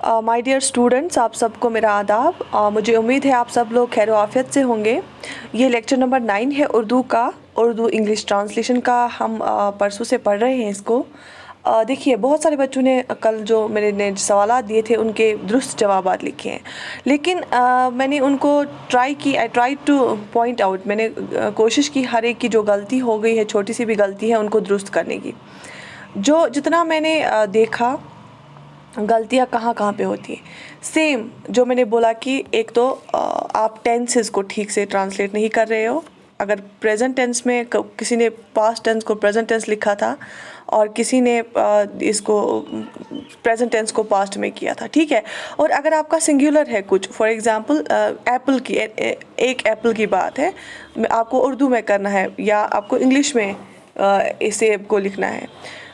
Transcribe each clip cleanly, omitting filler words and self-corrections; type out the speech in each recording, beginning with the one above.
My dear students, आप सबको मेरा आदाब। मुझे उम्मीद है आप सब लोग खैर आफियत से होंगे। ये लेक्चर नंबर 9 है उर्दू का, उर्दू इंग्लिश ट्रांसलेशन का। हम परसों से पढ़ रहे हैं इसको। देखिए, बहुत सारे बच्चों ने कल जो मेरे ने सवालात दिए थे उनके दुरुस्त जवाबात लिखे हैं, लेकिन मैंने उनको I try two point out, मैंने कोशिश की हर एक की जो गलती हो गई है, छोटी सी भी गलती है, उनको दुरुस्त करने की। जो जितना मैंने देखा गलतियाँ कहाँ कहाँ पे होती हैं, सेम जो मैंने बोला कि एक तो आप टेंसेस को ठीक से ट्रांसलेट नहीं कर रहे हो। अगर प्रेजेंट टेंस में किसी ने पास्ट टेंस को प्रेजेंट टेंस लिखा था और किसी ने इसको प्रेजेंट टेंस को पास्ट में किया था, ठीक है। और अगर आपका सिंगुलर है कुछ, फॉर एग्जांपल एप्पल की, एक एप्पल की बात है, आपको उर्दू में करना है या आपको इंग्लिश में इसे को लिखना है,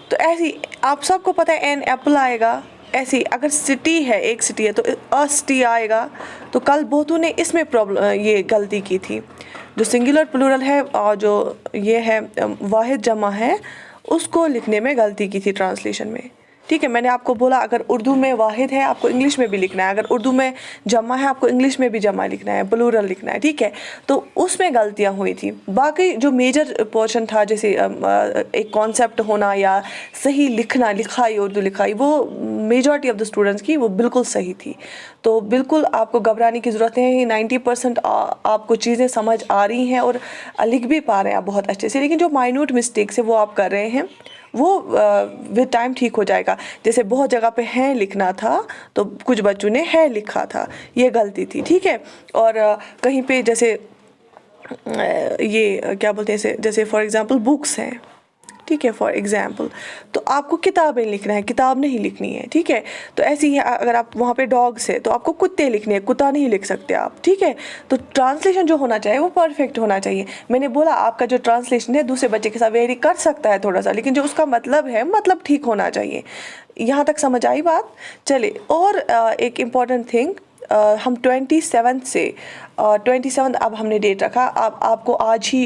तो ऐसी आप सबको पता है एन एप्पल आएगा। ऐसी अगर सिटी है, एक सिटी है तो अ सिटी आएगा। तो कल बहुतों ने इसमें प्रॉब्लम ये गलती की थी। जो सिंगुलर प्लूरल है और जो ये है वाहिद जमा है, उसको लिखने में गलती की थी ट्रांसलेशन में, ठीक है। मैंने आपको बोला अगर उर्दू में वाहिद है आपको इंग्लिश में भी लिखना है, अगर उर्दू में जमा है आपको इंग्लिश में भी जमा लिखना है, प्लूरल लिखना है, ठीक है। तो उसमें गलतियां हुई थी। बाकी जो मेजर पोर्शन था, जैसे एक कॉन्सेप्ट होना या सही लिखना, लिखाई, उर्दू लिखाई, वो मेजॉरिटी ऑफ द स्टूडेंट्स की वो बिल्कुल सही थी। तो बिल्कुल आपको घबराने की ज़रूरत है। 90% आपको चीज़ें समझ आ रही हैं और लिख भी पा रहे हैं आप बहुत अच्छे से, लेकिन जो माइन्यूट मिस्टेक्स है वो आप कर रहे हैं, वो विद टाइम ठीक हो जाएगा। जैसे बहुत जगह पे है लिखना था तो कुछ बच्चों ने है लिखा था, ये गलती थी, ठीक है। और कहीं पे जैसे ये क्या बोलते हैं, जैसे फॉर एग्जांपल बुक्स हैं, ठीक है, फॉर एग्जांपल, तो आपको किताबें लिखना है, किताब नहीं लिखनी है, ठीक है। तो ऐसी ही अगर आप वहाँ पे डॉग्स है तो आपको कुत्ते लिखने हैं, कुत्ता नहीं लिख सकते आप, ठीक है। तो ट्रांसलेशन जो होना चाहिए वो परफेक्ट होना चाहिए। मैंने बोला आपका जो ट्रांसलेशन है दूसरे बच्चे के साथ वेरी कर सकता है थोड़ा सा, लेकिन जो उसका मतलब है, मतलब ठीक होना चाहिए। यहाँ तक समझ आई बात? चले, और एक इम्पॉर्टेंट थिंग, हम 27 अब हमने डेट रखा। आपको आज ही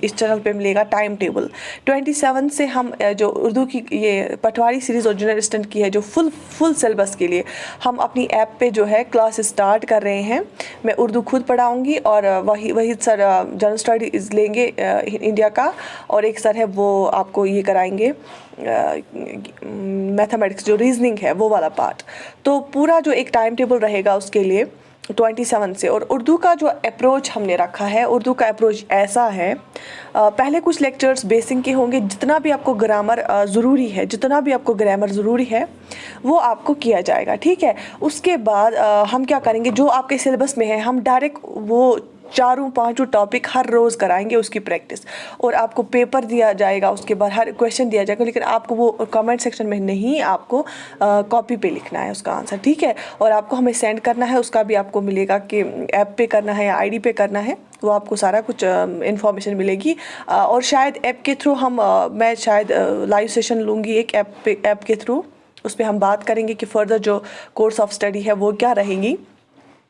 इस चैनल पे मिलेगा टाइम टेबल। 27 से हम जो उर्दू की ये पटवारी सीरीज़ और जूनियर असिस्टेंट की है, जो फुल सिलेबस के लिए हम अपनी ऐप पे जो है क्लास स्टार्ट कर रहे हैं। मैं उर्दू खुद पढ़ाऊँगी और वहीद सर जनरल स्टडीज़ लेंगे इंडिया का, और एक सर है वो आपको ये कराएंगे मैथमेटिक्स, जो रीजनिंग है वो वाला पार्ट। तो पूरा जो एक टाइम टेबल रहेगा उसके लिए 27 से। और उर्दू का जो अप्रोच हमने रखा है, उर्दू का अप्रोच ऐसा है, पहले कुछ लेक्चर्स बेसिक के होंगे, जितना भी आपको ग्रामर ज़रूरी है, जितना भी आपको ग्रामर ज़रूरी है वो आपको किया जाएगा, ठीक है। उसके बाद हम क्या करेंगे, जो आपके सिलेबस में है हम डायरेक्ट वो 4-5 टॉपिक हर रोज़ कराएंगे उसकी प्रैक्टिस, और आपको पेपर दिया जाएगा, उसके बाद हर क्वेश्चन दिया जाएगा, लेकिन आपको वो कमेंट सेक्शन में नहीं, आपको कॉपी पे लिखना है उसका आंसर, ठीक है। और आपको हमें सेंड करना है, उसका भी आपको मिलेगा कि ऐप पे करना है या आईडी पे करना है, वो आपको सारा कुछ इन्फॉर्मेशन मिलेगी। और शायद ऐप के थ्रू मैं शायद लाइव सेशन लूँगी एक ऐप के थ्रू, उस पर हम बात करेंगे कि फ़र्दर जो कोर्स ऑफ स्टडी है वो क्या रहेंगी।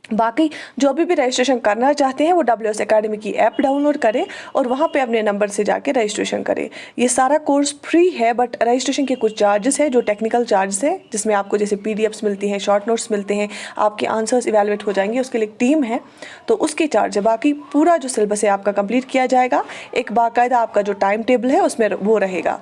बाकी जो अभी भी रजिस्ट्रेशन करना चाहते हैं वो WS एकेडमी की ऐप डाउनलोड करें और वहाँ पे अपने नंबर से जाके रजिस्ट्रेशन करें। ये सारा कोर्स फ्री है, बट रजिस्ट्रेशन के कुछ चार्जेस है, जो टेक्निकल चार्जेस है, जिसमें आपको जैसे PDFs मिलती हैं, शॉर्ट नोट्स मिलते हैं, आपके आंसर्स इवेलुएट हो जाएंगे, उसके लिए एक टीम है, तो उसके चार्ज है। बाकी पूरा जो सिलेबस है आपका कंप्लीट किया जाएगा। एक बाकायदा आपका जो टाइम टेबल है उसमें वो रहेगा।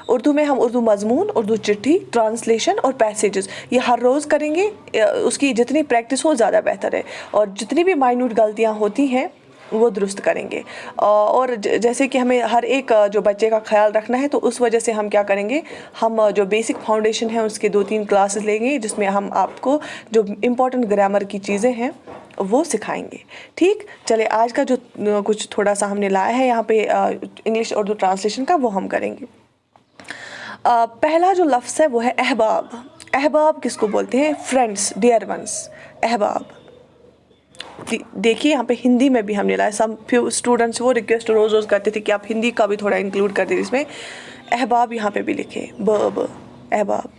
उर्दू में हम उर्दू मजमून, उर्दू चिट्ठी, ट्रांसलेशन और पैसेजेस ये हर रोज़ करेंगे। उसकी जितनी प्रैक्टिस हो ज़्यादा बेहतर है, और जितनी भी माइन्यूट गलतियाँ होती हैं वो दुरुस्त करेंगे। और जैसे कि हमें हर एक जो बच्चे का ख्याल रखना है, तो उस वजह से हम क्या करेंगे, हम जो बेसिक फाउंडेशन है उसके 2-3 क्लासेस लेंगे, जिसमें हम आपको जो इम्पोर्टेंट ग्रामर की चीज़ें हैं वो सिखाएंगे, ठीक। चले, आज का जो कुछ थोड़ा सा हमने लाया है यहाँ पे इंग्लिश उर्दू ट्रांसलेशन का, वो हम करेंगे। पहला जो लफ्ज़ है वो है अहबाब। अहबाब किसको बोलते हैं? फ्रेंड्स, डियर वंस, अहबाब। देखिए यहाँ पे हिंदी में भी हमने लाया। सम फ्यू स्टूडेंट्स वो रिक्वेस्ट रोज़ करते थे कि आप हिंदी का भी थोड़ा इंक्लूड कर दीजिए इसमें। अहबाब यहाँ पे भी लिखे, ब अहबाब,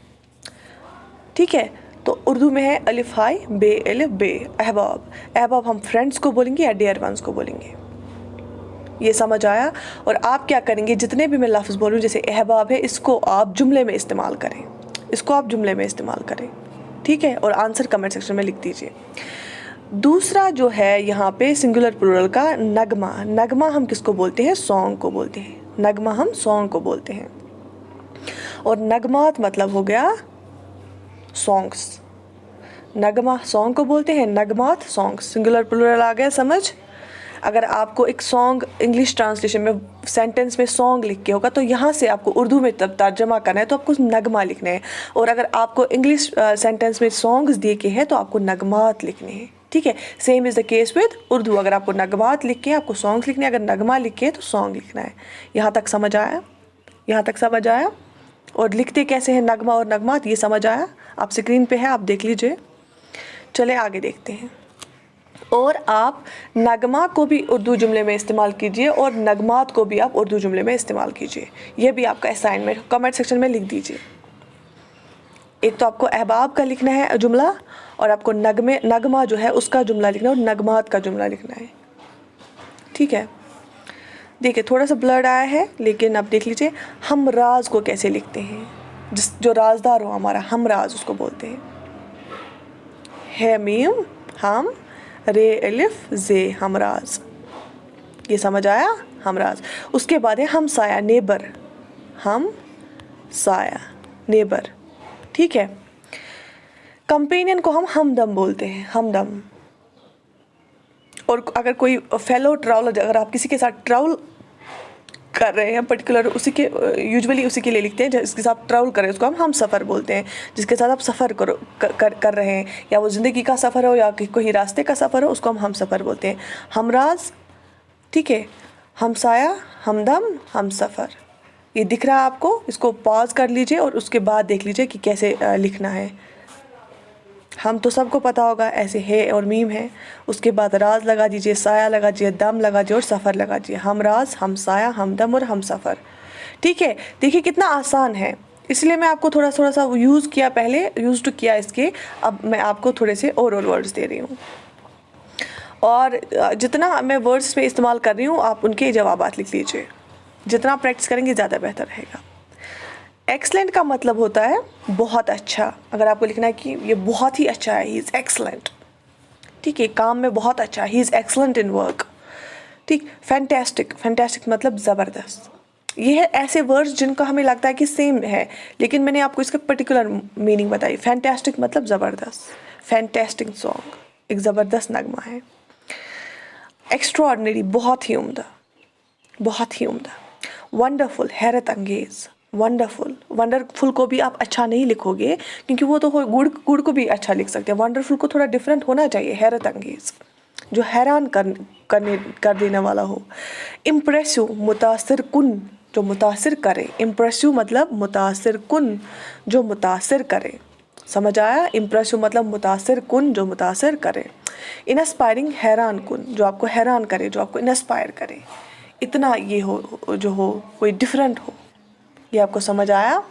ठीक है। तो उर्दू में है अलिफ हाई बे अलिफ बे, अहबाब। अहबाब हम फ्रेंड्स को बोलेंगे या डियर वंस को बोलेंगे, ये समझ आया। और आप क्या करेंगे, जितने भी मैं लफ्ज़ बोलूँ, जैसे अहबाब है, इसको आप जुमले में इस्तेमाल करें, इसको आप जुमले में इस्तेमाल करें, ठीक है, और आंसर कमेंट सेक्शन में लिख दीजिए। दूसरा जो है यहाँ पे सिंगुलर प्लूरल का नगमा। नगमा हम किसको बोलते हैं? सॉन्ग को बोलते हैं। नगमा हम सॉन्ग को बोलते हैं। और नगमात मतलब हो गया सॉन्ग्स। नगमा सॉन्ग को बोलते हैं, नगमात सॉन्ग्स। सिंगुलर प्लूरल आ गया समझ? अगर आपको एक सॉन्ग इंग्लिश ट्रांसलेशन में सेंटेंस में सॉन्ग लिख के होगा तो यहाँ से आपको उर्दू में तब तर्जमा करना है तो आपको नगमा लिखना है। और अगर आपको इंग्लिश सेंटेंस में सॉन्ग्स दिए के हैं तो आपको नगमात लिखने हैं, ठीक है। Same is the case with Urdu. अगर आपको नगमात लिख के आपको सॉन्ग्स लिखने हैं, अगर नगमा लिख के तो सॉन्ग लिखना है। यहाँ तक समझ आया? यहाँ तक समझ आया? और लिखते कैसे हैं नगमा और नगमात ये समझ आया? आप स्क्रीन पे है, आप देख लीजिए। चले आगे देखते हैं। और आप नगमा को भी उर्दू जुमले में इस्तेमाल कीजिए और नगमात को भी आप उर्दू जुमले में इस्तेमाल कीजिए। ये भी आपका असाइनमेंट कमेंट सेक्शन में लिख दीजिए। एक तो आपको अहबाब का लिखना है जुमला और आपको नगमा जो है उसका जुमला लिखना है और नगमात का जुमला लिखना है, ठीक है। देखिए थोड़ा सा ब्लड आया है लेकिन आप देख लीजिए। हम राज को कैसे लिखते हैं? जो राजदार हो हमारा, हम राज उसको बोलते हैं। है मीम हम, रे अलिफ जे, हमराज। ये समझ आया? हमराज। उसके बाद है हम साया, नेबर। हम साया, नेबर, ठीक है। कंपेनियन को हम हमदम बोलते हैं, हमदम। और अगर कोई फेलो ट्रैवलर, अगर आप किसी के साथ ट्रैवल कर रहे हैं पर्टिकुलर, उसी के यूजुअली उसी के लिए लिखते हैं जिसके साथ ट्रैवल कर रहे हैं, उसको हम सफ़र बोलते हैं। जिसके साथ आप सफ़र कर रहे हैं, या वो ज़िंदगी का सफ़र हो या कोई रास्ते का सफ़र हो, उसको हम सफ़र बोलते हैं। हमराज, ठीक है। हमसाया, हमदम, हम सफ़र। ये दिख रहा है आपको? इसको पॉज कर लीजिए और उसके बाद देख लीजिए कि कैसे लिखना है। हम तो सबको पता होगा, ऐसे है और मीम है। उसके बाद राज लगा दीजिए, साया लगा दीजिए, दम लगा दीजिए और सफ़र लगा दीजिए। हम राज, हम साया, हम दम और हम सफ़र, ठीक है। देखिए कितना आसान है, इसलिए मैं आपको थोड़ा सा यूज़ किया, पहले यूज़ टू किया इसके। अब मैं आपको थोड़े से और वर्ड्स दे रही हूँ और जितना मैं वर्ड्स में इस्तेमाल कर रही हूँ आप उनके जवाबात लिख लीजिए। जितना प्रैक्टिस करेंगे ज़्यादा बेहतर रहेगा। एक्सलेंट का मतलब होता है बहुत अच्छा। अगर आपको लिखना है कि ये बहुत ही अच्छा है, ही इज़ एक्सलेंट, ठीक है। काम में बहुत अच्छा, he is excellent in work, ठीक। फैंटेस्टिक, फैंटेस्टिक मतलब ज़बरदस्त। ये है ऐसे वर्ड्स जिनका हमें लगता है कि सेम है, लेकिन मैंने आपको इसका पर्टिकुलर मीनिंग बताई। फैंटेस्टिक मतलब ज़बरदस्त, फैंटेस्टिक सॉन्ग, एक ज़बरदस्त नगमा है। एक्स्ट्राऑर्डिनरी बहुत ही उम्दा, बहुत ही उम्दा। वंडरफुल हैरत अंगेज़, वंडरफुल। वंडरफुल को भी आप अच्छा नहीं लिखोगे क्योंकि वो तो गुड़ को भी अच्छा लिख सकते हैं। वंडरफुल को थोड़ा डिफरेंट होना चाहिए, हैरत अंगेज़, जो हैरान कर देने वाला हो। इम्प्रेसिव, मुतासिर कुन, जो मुतासिर करे। इम्प्रेसिव मतलब मुतासिर कुन, जो मुतासिर करे। समझ आया? इम्प्रेसिव मतलब मुतासिर कुन, जो मुतासिर करे। इंस्पायरिंग, हैरान कुन, जो आपको हैरान करे, जो आपको इंस्पायर करे। इतना ये हो जो हो, कोई डिफरेंट हो। ये आपको समझ आया?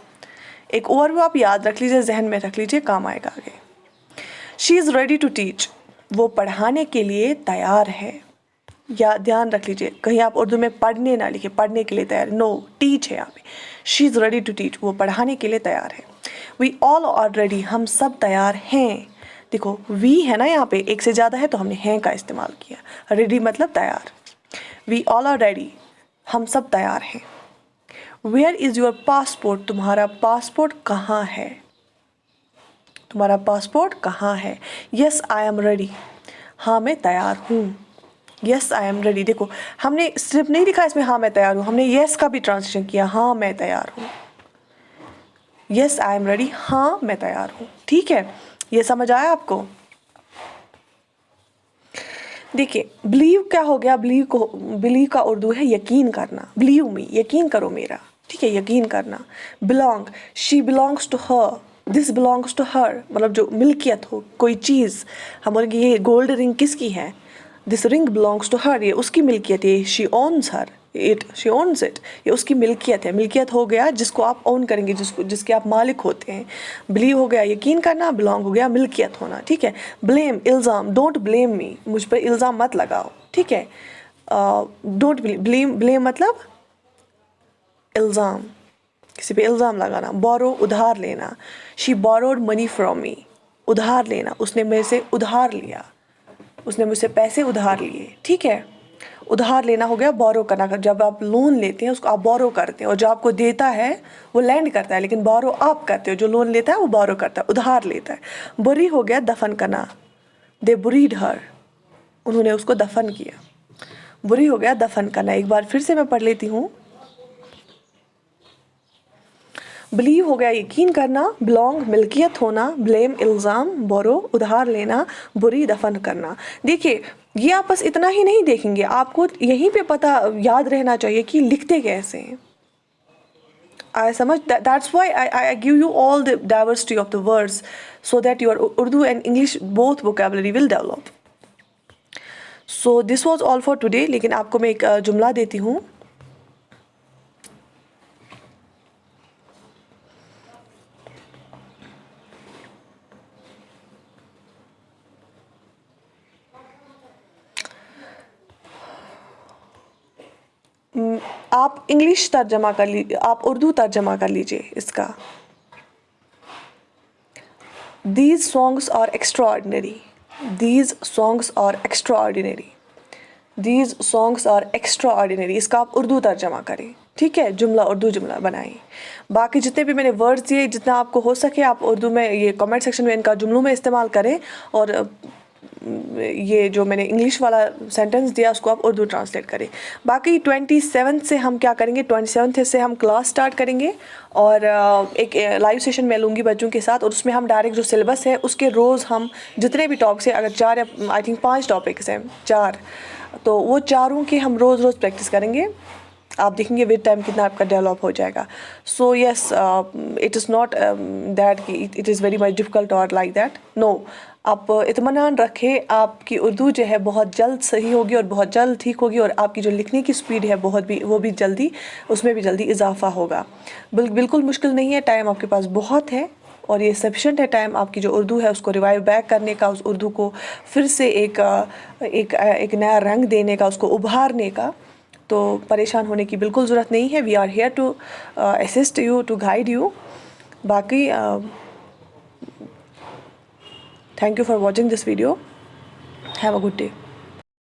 एक ओवरव्यू आप याद रख लीजिए, जहन में रख लीजिए, काम आएगा आगे। She is ready to teach, वो पढ़ाने के लिए तैयार है। या ध्यान रख लीजिए, कहीं आप उर्दू में पढ़ने ना लिखे, पढ़ने के लिए तैयार, नो, टीच है यहाँ पे। She is ready to teach, वो पढ़ाने के लिए तैयार है। वी ऑल आर रेडी, हम सब तैयार हैं। देखो वी है ना यहाँ पे, एक से ज़्यादा है तो हमने हैं का इस्तेमाल किया। रेडी मतलब तैयार। वी ऑल आर रेडी, हम सब तैयार हैं। वेयर इज़ योर पासपोर्ट, तुम्हारा पासपोर्ट कहाँ है? तुम्हारा पासपोर्ट कहाँ है? यस आई एम रेडी, हाँ मैं तैयार हूँ। यस आई एम रेडी, देखो हमने सिर्फ नहीं लिखा इसमें हाँ मैं तैयार हूँ, हमने यस का भी ट्रांसलेशन किया, हाँ मैं तैयार हूँ। यस आई एम रेडी, हाँ मैं तैयार हूँ, ठीक है। ये समझ आया आपको? देखिए बिलीव क्या हो गया? बिलीव का उर्दू है यकीन करना। बिलीव मी, यकीन करो मेरा, ठीक है, यकीन करना। Belong, she belongs to her, this belongs to her, मतलब जो मिल्कियत हो कोई चीज़। हम बोलेंगे ये गोल्ड रिंग किसकी है? This ring belongs to her, ये उसकी मिल्कियत है। She owns her it, she owns it, ये उसकी मिल्कियत है। मिल्कियत हो गया जिसको आप ओन करेंगे, जिसके आप मालिक होते हैं। बिलीव हो गया यकीन करना, बिलोंग हो गया मिल्कियत होना, ठीक है। ब्लेम, इल्ज़ाम, डोंट ब्लेम मी, मुझ पर इल्ज़ाम मत लगाओ, ठीक है। डोंट ब्लेम मतलब इल्ज़ाम, किसी पे इल्ज़ाम लगाना। बोरो, उधार लेना। She borrowed money from me, उधार लेना, उसने मेरे से उधार लिया, उसने मुझसे पैसे उधार लिए, ठीक है। उधार लेना हो गया बोरो करना, जब आप लोन लेते हैं उसको आप बोरो करते हैं, और जो आपको देता है वो लैंड करता है, लेकिन बोरो आप करते हो, जो लोन लेता है वो बोरो करता है, उधार लेता है। बुरी हो गया दफन करना, दे बुरीड हर, उन्होंने उसको दफन किया। बुरी हो गया दफन करना, एक बार फिर से मैं पढ़ लेती हूँ। बिलीव हो गया यकीन करना, बिलोंग मिल्कियत होना, ब्लेम इल्ज़ाम, बोरो उधार लेना, बुरी दफन करना। देखिए ये आप बस इतना ही नहीं देखेंगे, आपको यहीं पे पता याद रहना चाहिए कि लिखते कैसे हैं। I समझ that's why I give you all the diversity of the words so that your Urdu and English both vocabulary will develop. So this was all for today, लेकिन आपको मैं एक जुमला देती हूँ। आप इंग्लिश तर्जमा कर लीजिए, आप उर्दू तर्जमा कर लीजिए इसका। These songs are extraordinary. These songs are extraordinary. These songs are extraordinary. इसका आप उर्दू तर्जमा करें, ठीक है, जुमला उर्दू जुमला बनाएं। बाकी जितने भी मैंने वर्ड्स दिए, जितना आपको हो सके आप उर्दू में ये कमेंट सेक्शन में इनका जुमलों में इस्तेमाल करें, और ये जो मैंने इंग्लिश वाला सेंटेंस दिया उसको आप उर्दू ट्रांसलेट करें। बाकी 27 से हम क्या करेंगे, 27 से हम क्लास स्टार्ट करेंगे, और एक लाइव सेशन मैं लूँगी बच्चों के साथ, और उसमें हम डायरेक्ट जो सिलेबस है उसके रोज़ हम जितने भी टॉपिक्स हैं, अगर 4 या आई थिंक 5 टॉपिक्स हैं 4, तो वो चारों की हम रोज़ रोज़ प्रैक्टिस करेंगे। आप देखेंगे विद टाइम कितना आपका डेवलप हो जाएगा। So yes, it is not that कि it is very much difficult और लाइक दैट, नो। आप इत्मीनान रखें, आपकी उर्दू जो है बहुत जल्द सही होगी और बहुत जल्द ठीक होगी, और आपकी जो लिखने की स्पीड है वो भी जल्दी, उसमें भी जल्दी इजाफा होगा। बिल्कुल मुश्किल नहीं है, टाइम आपके पास बहुत है, और ये सफिशेंट है टाइम आपकी जो उर्दू है उसको रिवाइव बैक करने का, उस उर्दू को फिर से एक नया रंग देने का, उसको उभारने का। तो परेशान होने की बिल्कुल ज़रूरत नहीं है। We are here to assist you, to guide you. बाकी thank you for watching this video. Have a good day.